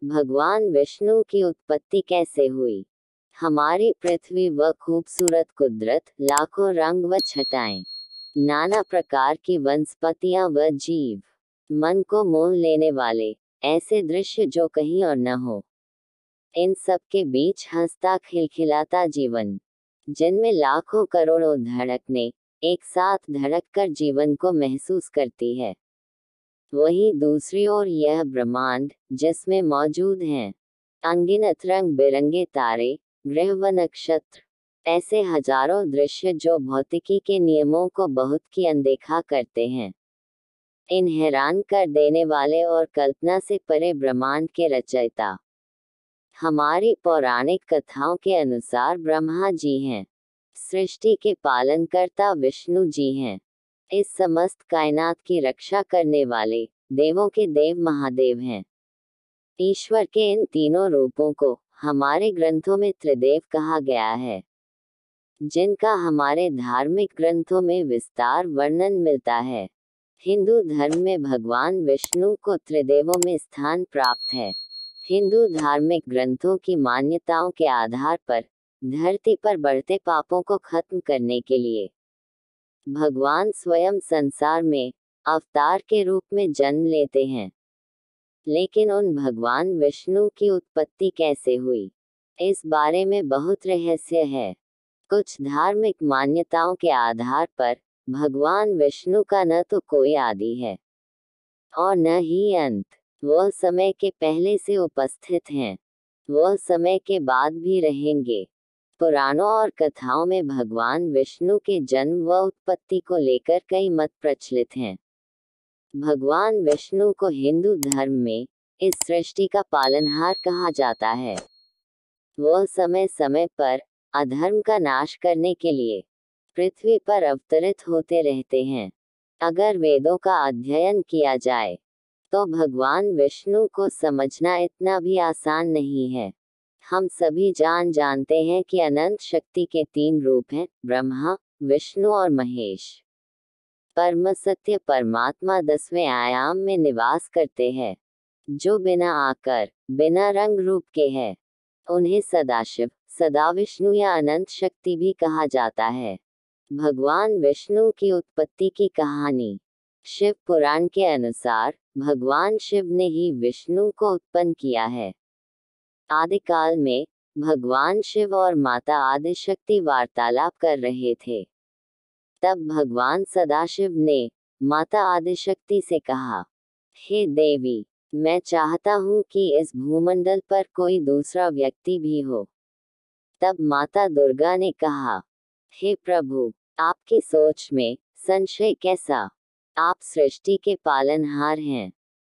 भगवान विष्णु की उत्पत्ति कैसे हुई? हमारी पृथ्वी व खूबसूरत कुदरत, लाखों रंग व छटाएं, नाना प्रकार की वनस्पतियां व जीव, मन को मोह लेने वाले ऐसे दृश्य जो कहीं और न हो। इन सब के बीच हंसता खिलखिलाता जीवन, जिनमें लाखों करोड़ों धड़कने एक साथ धड़क कर जीवन को महसूस करती है। वहीं दूसरी ओर यह ब्रह्मांड, जिसमें मौजूद हैं अनगिनत रंग बिरंगे तारे, ग्रह व नक्षत्र, ऐसे हजारों दृश्य जो भौतिकी के नियमों को बहुत की अनदेखा करते हैं। इन हैरान कर देने वाले और कल्पना से परे ब्रह्मांड के रचयिता हमारी पौराणिक कथाओं के अनुसार ब्रह्मा जी हैं। सृष्टि के पालनकर्ता विष्णु जी हैं। इस समस्त कायनात की रक्षा करने वाले देवों के देव महादेव हैं। ईश्वर के इन तीनों रूपों को हमारे ग्रंथों में त्रिदेव कहा गया है, जिनका हमारे धार्मिक ग्रंथों में विस्तार वर्णन मिलता है। हिंदू धर्म में भगवान विष्णु को त्रिदेवों में स्थान प्राप्त है। हिंदू धार्मिक ग्रंथों की मान्यताओं के आधार पर धरती पर बढ़ते पापों को खत्म करने के लिए भगवान स्वयं संसार में अवतार के रूप में जन्म लेते हैं। लेकिन उन भगवान विष्णु की उत्पत्ति कैसे हुई, इस बारे में बहुत रहस्य है। कुछ धार्मिक मान्यताओं के आधार पर भगवान विष्णु का न तो कोई आदि है और न ही अंत। वह समय के पहले से उपस्थित हैं, वह समय के बाद भी रहेंगे। पुराणों और कथाओं में भगवान विष्णु के जन्म व उत्पत्ति को लेकर कई मत प्रचलित हैं। भगवान विष्णु को हिंदू धर्म में इस सृष्टि का पालनहार कहा जाता है। वह समय समय पर अधर्म का नाश करने के लिए पृथ्वी पर अवतरित होते रहते हैं। अगर वेदों का अध्ययन किया जाए तो भगवान विष्णु को समझना इतना भी आसान नहीं है। हम सभी जानते हैं कि अनंत शक्ति के तीन रूप हैं, ब्रह्मा, विष्णु और महेश। परम सत्य परमात्मा 10वें आयाम में निवास करते हैं, जो बिना आकर बिना रंग रूप के है। उन्हें सदाशिव, सदा विष्णु या अनंत शक्ति भी कहा जाता है। भगवान विष्णु की उत्पत्ति की कहानी। शिव पुराण के अनुसार भगवान शिव ने ही विष्णु को उत्पन्न किया है। आदिकाल में भगवान शिव और माता आदिशक्ति वार्तालाप कर रहे थे। तब भगवान सदाशिव ने माता आदिशक्ति से कहा, हे देवी, मैं चाहता हूँ कि इस भूमंडल पर कोई दूसरा व्यक्ति भी हो। तब माता दुर्गा ने कहा, हे प्रभु, आपकी सोच में संशय कैसा? आप सृष्टि के पालनहार हैं।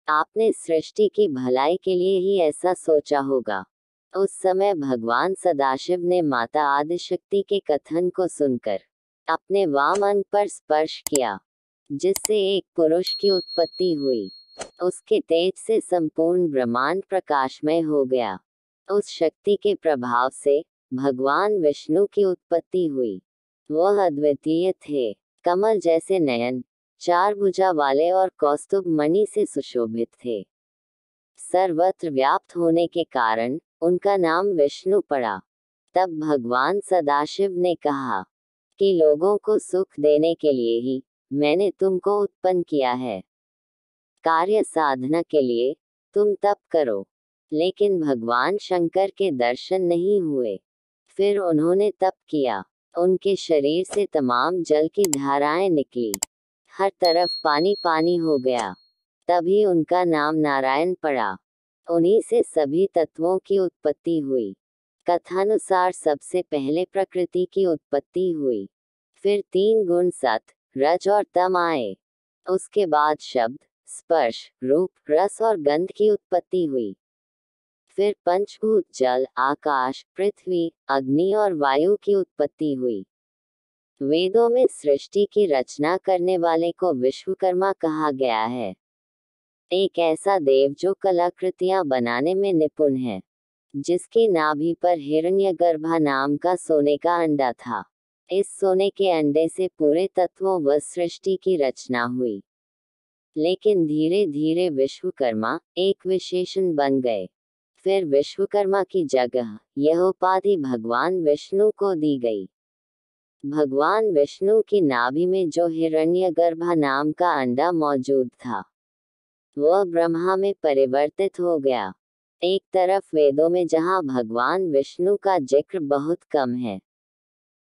आपने सृष्टि की भलाई के लिए ही ऐसा सोचा होगा। उस समय भगवान सदाशिव ने माता आदिशक्ति के कथन को सुनकर अपने वाम अंग पर स्पर्श किया, जिससे एक पुरुष की उत्पत्ति हुई। उसके तेज से संपूर्ण ब्रह्मांड प्रकाशमय हो गया। उस शक्ति के प्रभाव से भगवान विष्णु की उत्पत्ति हुई। वह अद्वितीय थे, कमल जैसे नयन, चार भुजा वाले और कौस्तुभ मणि से सुशोभित थे। सर्वत्र व्याप्त होने के कारण उनका नाम विष्णु पड़ा। तब भगवान सदाशिव ने कहा कि लोगों को सुख देने के लिए ही मैंने तुमको उत्पन्न किया है। कार्य साधना के लिए तुम तप करो। लेकिन भगवान शंकर के दर्शन नहीं हुए। फिर उन्होंने तप किया। उनके शरीर से तमाम जल की धाराएं निकली। हर तरफ पानी पानी हो गया। तभी उनका नाम नारायण पड़ा। उन्हीं से सभी तत्वों की उत्पत्ति हुई। कथानुसार सबसे पहले प्रकृति की उत्पत्ति हुई। फिर तीन गुण सत, रज और तम आए। उसके बाद शब्द, स्पर्श, रूप, रस और गंध की उत्पत्ति हुई। फिर पंचभूत जल, आकाश, पृथ्वी, अग्नि और वायु की उत्पत्ति हुई। वेदों में सृष्टि की रचना करने वाले को विश्वकर्मा कहा गया है। एक ऐसा देव जो कलाकृतियां बनाने में निपुण है, जिसकी नाभि पर हिरण्यगर्भा नाम का सोने का अंडा था। इस सोने के अंडे से पूरे तत्वों व सृष्टि की रचना हुई। लेकिन धीरे धीरे विश्वकर्मा एक विशेषण बन गए। फिर विश्वकर्मा की जगह यह उपाधि भगवान विष्णु को दी गई। भगवान विष्णु की नाभि में जो हिरण्यगर्भ नाम का अंडा मौजूद था, वह ब्रह्मा में परिवर्तित हो गया। एक तरफ वेदों में जहाँ भगवान विष्णु का जिक्र बहुत कम है,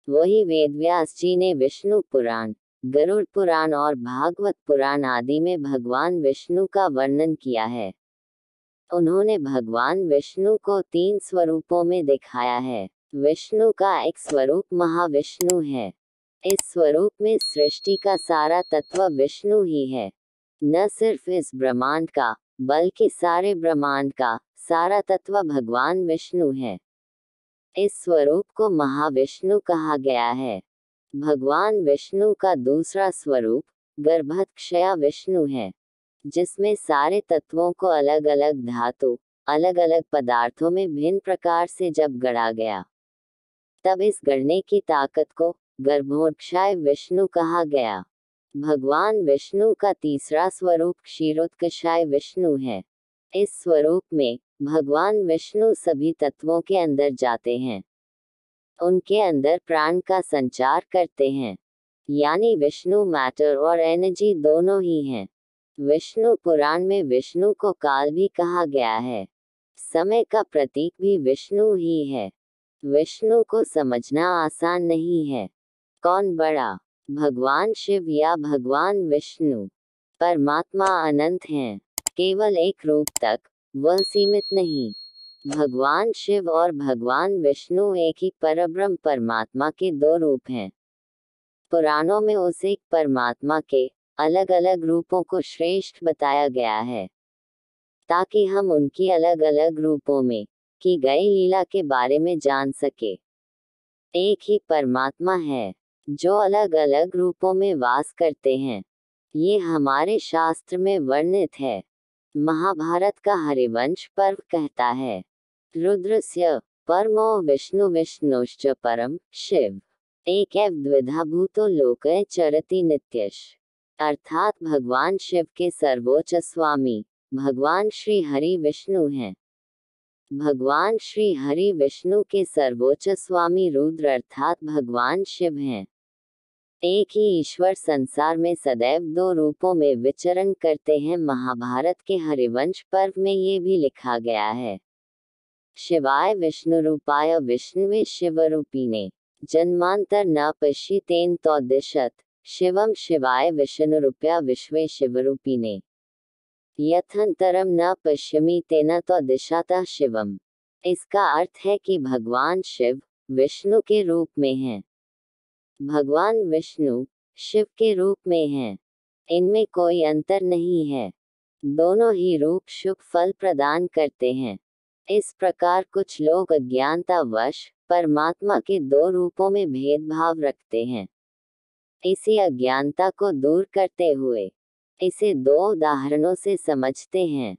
वही वेदव्यास जी ने विष्णु पुराण, गरुड़ पुराण और भागवत पुराण आदि में भगवान विष्णु का वर्णन किया है। उन्होंने भगवान विष्णु को 3 स्वरूपों में दिखाया है। विष्णु का एक स्वरूप महाविष्णु है। इस स्वरूप में सृष्टि का सारा तत्व विष्णु ही है। न सिर्फ इस ब्रह्मांड का, बल्कि सारे ब्रह्मांड का सारा तत्व भगवान विष्णु है। इस स्वरूप को महाविष्णु कहा गया है। भगवान विष्णु का दूसरा स्वरूप गर्भक्षया विष्णु है, जिसमें सारे तत्वों को अलग अलग धातु, अलग अलग पदार्थों में भिन्न प्रकार से जब गढ़ा गया, तब इस गढ़ने की ताकत को गर्भोत्क्षय विष्णु कहा गया। भगवान विष्णु का तीसरा स्वरूप क्षीरोत्कर्षाय विष्णु है। इस स्वरूप में भगवान विष्णु सभी तत्वों के अंदर जाते हैं, उनके अंदर प्राण का संचार करते हैं, यानी विष्णु मैटर और एनर्जी दोनों ही हैं। विष्णु पुराण में विष्णु को काल भी कहा गया है। समय का प्रतीक भी विष्णु ही है। विष्णु को समझना आसान नहीं है। कौन बड़ा, भगवान शिव या भगवान विष्णु? परमात्मा अनंत हैं, केवल एक रूप तक, वह सीमित नहीं। भगवान शिव और भगवान विष्णु एक ही परब्रह्म परमात्मा के 2 रूप हैं। पुराणों में उस एक परमात्मा के अलग अलग रूपों को श्रेष्ठ बताया गया है, ताकि हम उनकी अलग अलग रूपों में की गई लीला के बारे में जान सके। एक ही परमात्मा है, जो अलग अलग रूपों में वास करते हैं। ये हमारे शास्त्र में वर्णित है। महाभारत का हरिवंश पर्व कहता है, रुद्रस्य परमो विष्णु विष्णुश्च परम शिव एकेव द्विधा भूतो लोके चरति नित्यश। अर्थात भगवान शिव के सर्वोच्च स्वामी भगवान श्री हरि विष्णु हैं। भगवान श्री हरि विष्णु के सर्वोच्च स्वामी रुद्र अर्थात भगवान शिव हैं। एक ही ईश्वर संसार में सदैव 2 रूपों में विचरण करते हैं। महाभारत के हरिवंश पर्व में ये भी लिखा गया है, शिवाय विष्णु रूपाय विष्णुवे शिवरूपिणे जन्मांतर न पश्येतेन तौदिशत शिवम शिवाय विष्णुरूप्या विश्वे शिवरूपिणे यथंतरम न पश्यमि तेन तौदिशाता शिवम। इसका अर्थ है कि भगवान शिव विष्णु के रूप में हैं, भगवान विष्णु शिव के रूप में हैं। इनमें कोई अंतर नहीं है। दोनों ही रूप शुभ फल प्रदान करते हैं। इस प्रकार कुछ लोग अज्ञानतावश परमात्मा के 2 रूपों में भेदभाव रखते हैं। इसी अज्ञानता को दूर करते हुए इसे 2 उदाहरणों से समझते हैं,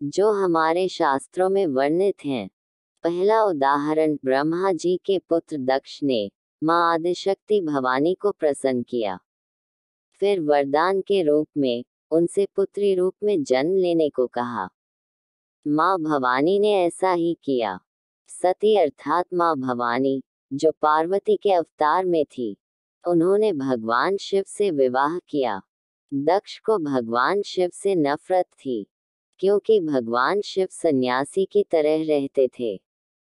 जो हमारे शास्त्रों में वर्णित हैं। पहला उदाहरण, ब्रह्मा जी के पुत्र दक्ष ने मां आदिशक्ति भवानी को प्रसन्न किया, फिर वरदान के रूप में उनसे पुत्री रूप में जन्म लेने को कहा। मां भवानी ने ऐसा ही किया। सती अर्थात मां भवानी, जो पार्वती के अवतार में थी, उन्होंने भगवान शिव से विवाह किया। दक्ष को भगवान शिव से नफरत थी, क्योंकि भगवान शिव सन्यासी की तरह रहते थे।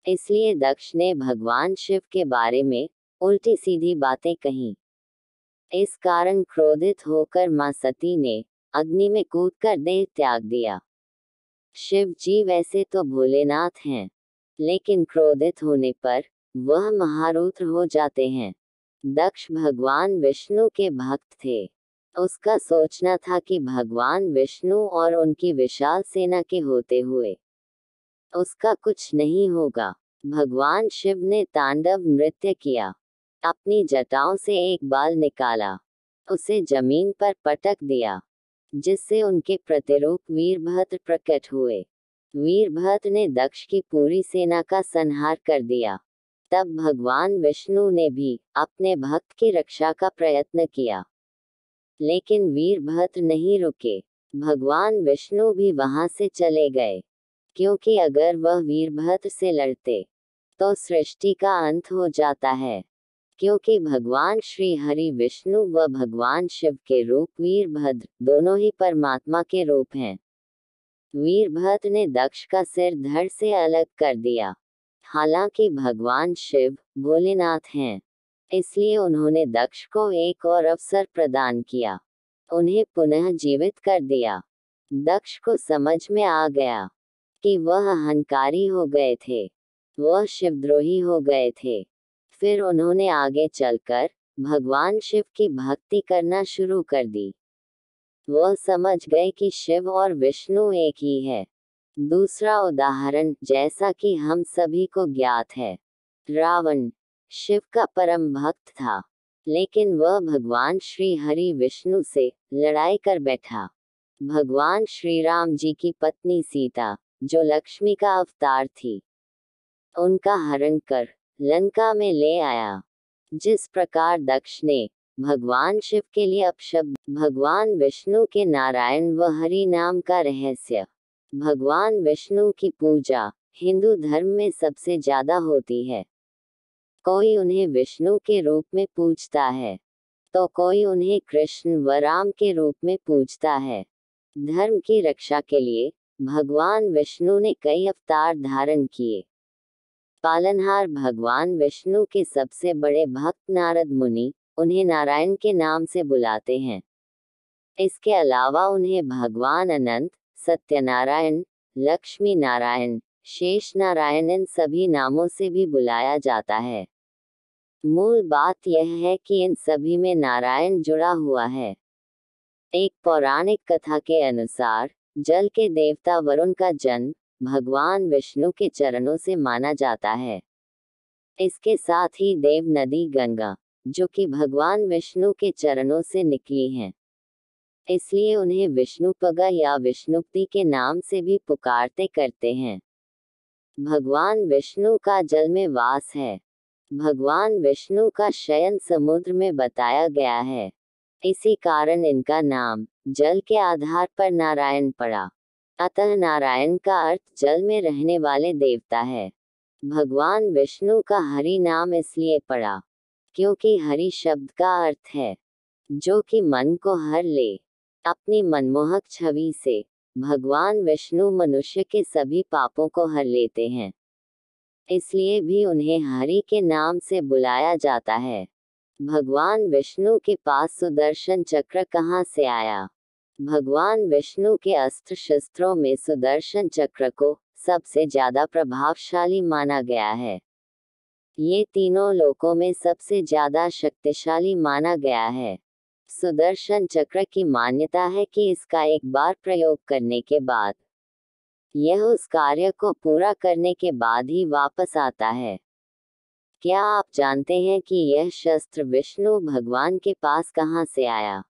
इसलिए दक्ष ने भगवान शिव के बारे में उल्टी सीधी बातें कहीं। इस कारण क्रोधित होकर मां सती ने अग्नि में कूदकर देह त्याग दिया। शिव जी वैसे तो भोलेनाथ हैं, लेकिन क्रोधित होने पर वह महारुद्र हो जाते हैं। दक्ष भगवान विष्णु के भक्त थे। उसका सोचना था कि भगवान विष्णु और उनकी विशाल सेना के होते हुए उसका कुछ नहीं होगा। भगवान शिव ने तांडव नृत्य किया, अपनी जटाओं से एक बाल निकाला, उसे जमीन पर पटक दिया, जिससे उनके प्रतिरूप वीरभद्र प्रकट हुए। वीरभद्र ने दक्ष की पूरी सेना का संहार कर दिया। तब भगवान विष्णु ने भी अपने भक्त की रक्षा का प्रयत्न किया, लेकिन वीरभद्र नहीं रुके। भगवान विष्णु भी वहां से चले गए। क्योंकि अगर वह वीरभद्र से लड़ते तो सृष्टि का अंत हो जाता है। क्योंकि भगवान श्री हरि विष्णु व भगवान शिव के रूप वीरभद्र दोनों ही परमात्मा के रूप हैं। वीरभद्र ने दक्ष का सिर धड़ से अलग कर दिया। हालांकि भगवान शिव भोलेनाथ हैं, इसलिए उन्होंने दक्ष को एक और अवसर प्रदान किया, उन्हें पुनः जीवित कर दिया। दक्ष को समझ में आ गया कि वह अहंकारी हो गए थे, वह शिवद्रोही हो गए थे। फिर उन्होंने आगे चलकर भगवान शिव की भक्ति करना शुरू कर दी। वह समझ गए कि शिव और विष्णु एक ही है। दूसरा उदाहरण, जैसा कि हम सभी को ज्ञात है, रावण शिव का परम भक्त था, लेकिन वह भगवान श्री हरि विष्णु से लड़ाई कर बैठा। भगवान श्री राम जी की पत्नी सीता, जो लक्ष्मी का अवतार थी, उनका हरण कर लंका में ले आया। जिस प्रकार दक्ष ने भगवान शिव के लिए अपशब्द भगवान विष्णु के नारायण व हरि नाम का रहस्य। भगवान विष्णु की पूजा हिंदू धर्म में सबसे ज्यादा होती है। कोई उन्हें विष्णु के रूप में पूजता है तो कोई उन्हें कृष्ण व राम के रूप में पूजता है। धर्म की रक्षा के लिए भगवान विष्णु ने कई अवतार धारण किए। पालनहार भगवान विष्णु के सबसे बड़े भक्त नारद मुनि उन्हें नारायण के नाम से बुलाते हैं। इसके अलावा उन्हें भगवान अनंत, सत्यनारायण, लक्ष्मी नारायण, शेष नारायण इन सभी नामों से भी बुलाया जाता है। मूल बात यह है कि इन सभी में नारायण जुड़ा हुआ है। एक पौराणिक कथा के अनुसार जल के देवता वरुण का जन्म भगवान विष्णु के चरणों से माना जाता है। इसके साथ ही देव नदी गंगा, जो कि भगवान विष्णु के चरणों से निकली हैं, इसलिए उन्हें विष्णुपगा या विष्णुपति के नाम से भी पुकारते करते हैं। भगवान विष्णु का जल में वास है। भगवान विष्णु का शयन समुद्र में बताया गया है। इसी कारण इनका नाम जल के आधार पर नारायण पड़ा। अतः नारायण का अर्थ जल में रहने वाले देवता है। भगवान विष्णु का हरि नाम इसलिए पड़ा क्योंकि हरि शब्द का अर्थ है जो कि मन को हर ले। अपनी मनमोहक छवि से भगवान विष्णु मनुष्य के सभी पापों को हर लेते हैं, इसलिए भी उन्हें हरि के नाम से बुलाया जाता है। भगवान विष्णु के पास सुदर्शन चक्र कहाँ से आया? भगवान विष्णु के अस्त्र शस्त्रों में सुदर्शन चक्र को सबसे ज्यादा प्रभावशाली माना गया है। ये तीनों लोकों में सबसे ज्यादा शक्तिशाली माना गया है। सुदर्शन चक्र की मान्यता है कि इसका एक बार प्रयोग करने के बाद यह उस कार्य को पूरा करने के बाद ही वापस आता है। क्या आप जानते हैं कि यह शस्त्र विष्णु भगवान के पास कहाँ से आया?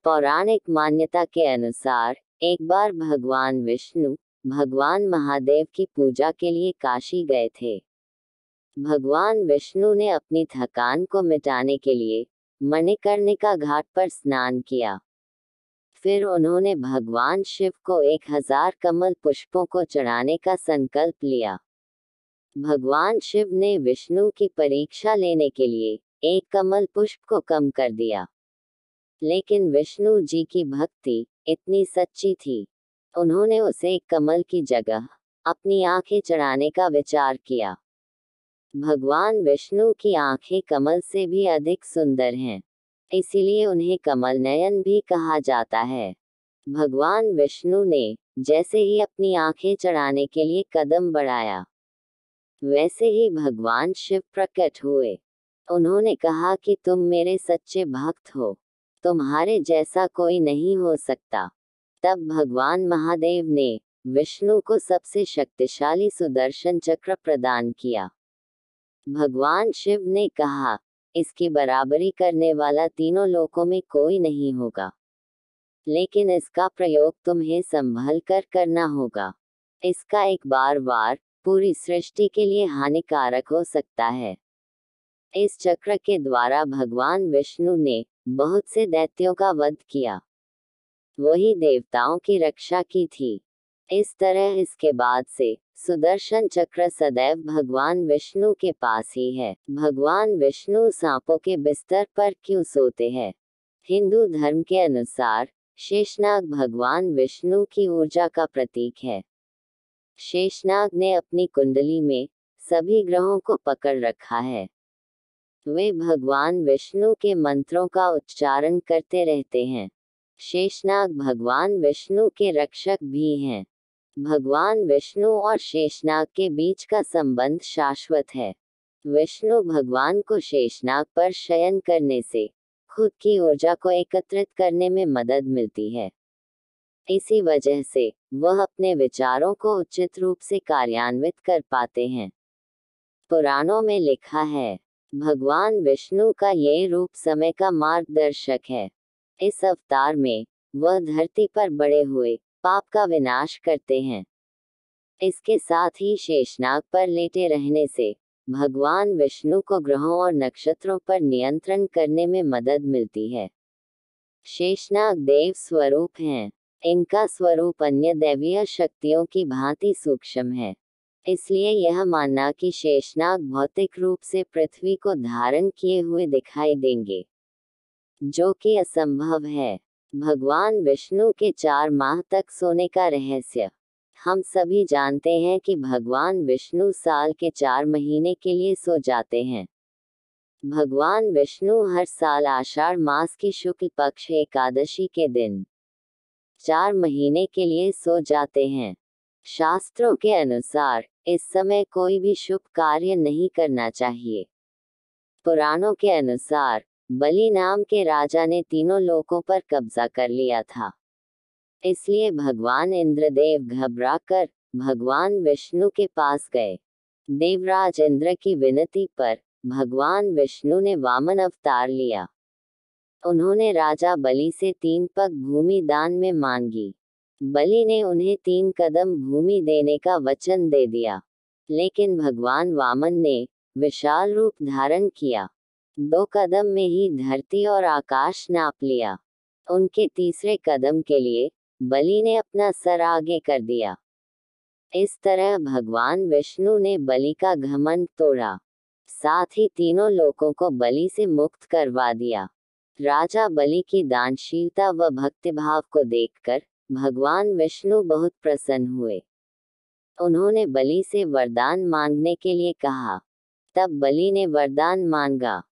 पौराणिक मान्यता के अनुसार एक बार भगवान विष्णु भगवान महादेव की पूजा के लिए काशी गए थे। भगवान विष्णु ने अपनी थकान को मिटाने के लिए मणिकर्णिका घाट पर स्नान किया। फिर उन्होंने भगवान शिव को 1000 कमल पुष्पों को चढ़ाने का संकल्प लिया। भगवान शिव ने विष्णु की परीक्षा लेने के लिए एक कमल पुष्प को कम कर दिया, लेकिन विष्णु जी की भक्ति इतनी सच्ची थी, उन्होंने उसे एक कमल की जगह अपनी आंखें चढ़ाने का विचार किया। भगवान विष्णु की आंखें कमल से भी अधिक सुंदर हैं, इसीलिए उन्हें कमल नयन भी कहा जाता है। भगवान विष्णु ने जैसे ही अपनी आंखें चढ़ाने के लिए कदम बढ़ाया, वैसे ही भगवान शिव प्रकट हुए। उन्होंने कहा कि तुम मेरे सच्चे भक्त हो, तुम्हारे जैसा कोई नहीं हो सकता। तब भगवान महादेव ने विष्णु को सबसे शक्तिशाली सुदर्शन चक्र प्रदान किया। भगवान शिव ने कहा, इसकी बराबरी करने वाला तीनों लोकों में कोई नहीं होगा, लेकिन इसका प्रयोग तुम्हें संभल कर करना होगा। इसका एक बार पूरी सृष्टि के लिए हानिकारक हो सकता है। इस चक्र के द्वारा भगवान विष्णु ने बहुत से दैत्यों का वध किया, वही देवताओं की रक्षा की थी। इस तरह इसके बाद से सुदर्शन चक्र सदैव भगवान विष्णु के पास ही है। भगवान विष्णु सांपों के बिस्तर पर क्यों सोते हैं? हिंदू धर्म के अनुसार शेषनाग भगवान विष्णु की ऊर्जा का प्रतीक है। शेषनाग ने अपनी कुंडली में सभी ग्रहों को पकड़ रखा है। वे भगवान विष्णु के मंत्रों का उच्चारण करते रहते हैं। शेषनाग भगवान विष्णु के रक्षक भी हैं। भगवान विष्णु और शेषनाग के बीच का संबंध शाश्वत है। विष्णु भगवान को शेषनाग पर शयन करने से खुद की ऊर्जा को एकत्रित करने में मदद मिलती है। इसी वजह से वह अपने विचारों को उचित रूप से कार्यान्वित कर पाते हैं। पुराणों में लिखा है, भगवान विष्णु का ये रूप समय का मार्गदर्शक है। इस अवतार में वह धरती पर बड़े हुए पाप का विनाश करते हैं। इसके साथ ही शेषनाग पर लेटे रहने से भगवान विष्णु को ग्रहों और नक्षत्रों पर नियंत्रण करने में मदद मिलती है। शेषनाग देव स्वरूप हैं। इनका स्वरूप अन्य दैवीय शक्तियों की भांति सूक्ष्म है। इसलिए यह मानना कि शेषनाग भौतिक रूप से पृथ्वी को धारण किए हुए दिखाई देंगे, जो कि असंभव है। भगवान विष्णु के 4 माह तक सोने का रहस्य। हम सभी जानते हैं कि भगवान विष्णु साल के 4 महीने के लिए सो जाते हैं। भगवान विष्णु हर साल आषाढ़ मास की शुक्ल पक्ष एकादशी के दिन 4 महीने के लिए सो जाते हैं। शास्त्रों के अनुसार इस समय कोई भी शुभ कार्य नहीं करना चाहिए। पुराणों के अनुसार बलि नाम के राजा ने तीनों लोकों पर कब्जा कर लिया था। इसलिए भगवान इंद्रदेव घबराकर भगवान विष्णु के पास गए। देवराज इंद्र की विनती पर भगवान विष्णु ने वामन अवतार लिया। उन्होंने राजा बलि से 3 पग भूमि दान में मांगी। बलि ने उन्हें 3 कदम भूमि देने का वचन दे दिया, लेकिन भगवान वामन ने विशाल रूप धारण किया। 2 कदम में ही धरती और आकाश नाप लिया। उनके तीसरे कदम के लिए बलि ने अपना सर आगे कर दिया। इस तरह भगवान विष्णु ने बलि का घमंड तोड़ा, साथ ही तीनों लोकों को बलि से मुक्त करवा दिया। राजा बलि की दानशीलता व भक्तिभाव को देखकर भगवान विष्णु बहुत प्रसन्न हुए। उन्होंने बलि से वरदान मांगने के लिए कहा। तब बलि ने वरदान मांगा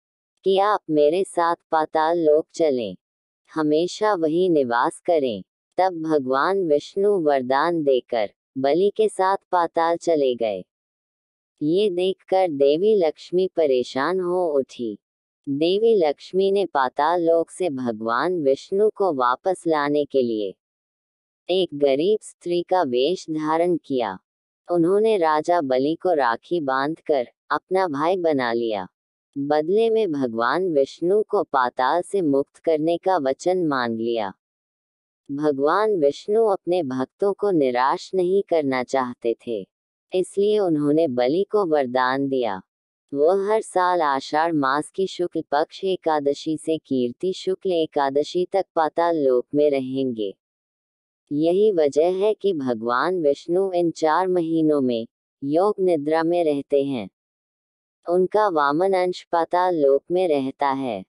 कि आप मेरे साथ पाताल लोक चलें, हमेशा वहीं निवास करें। तब भगवान विष्णु वरदान देकर बलि के साथ पाताल चले गए। ये देखकर देवी लक्ष्मी परेशान हो उठी। देवी लक्ष्मी ने पाताल लोक से भगवान विष्णु को वापस लाने के लिए एक गरीब स्त्री का वेश धारण किया। उन्होंने राजा बलि को राखी बांधकर अपना भाई बना लिया। बदले में भगवान विष्णु को पाताल से मुक्त करने का वचन मांग लिया। भगवान विष्णु अपने भक्तों को निराश नहीं करना चाहते थे, इसलिए उन्होंने बलि को वरदान दिया। वह हर साल आषाढ़ मास की शुक्ल पक्ष एकादशी से कीर्ति शुक्ल एकादशी तक पाताल लोक में रहेंगे। यही वजह है कि भगवान विष्णु इन 4 महीनों में योग निद्रा में रहते हैं। उनका वामन अंश पाताल लोक में रहता है।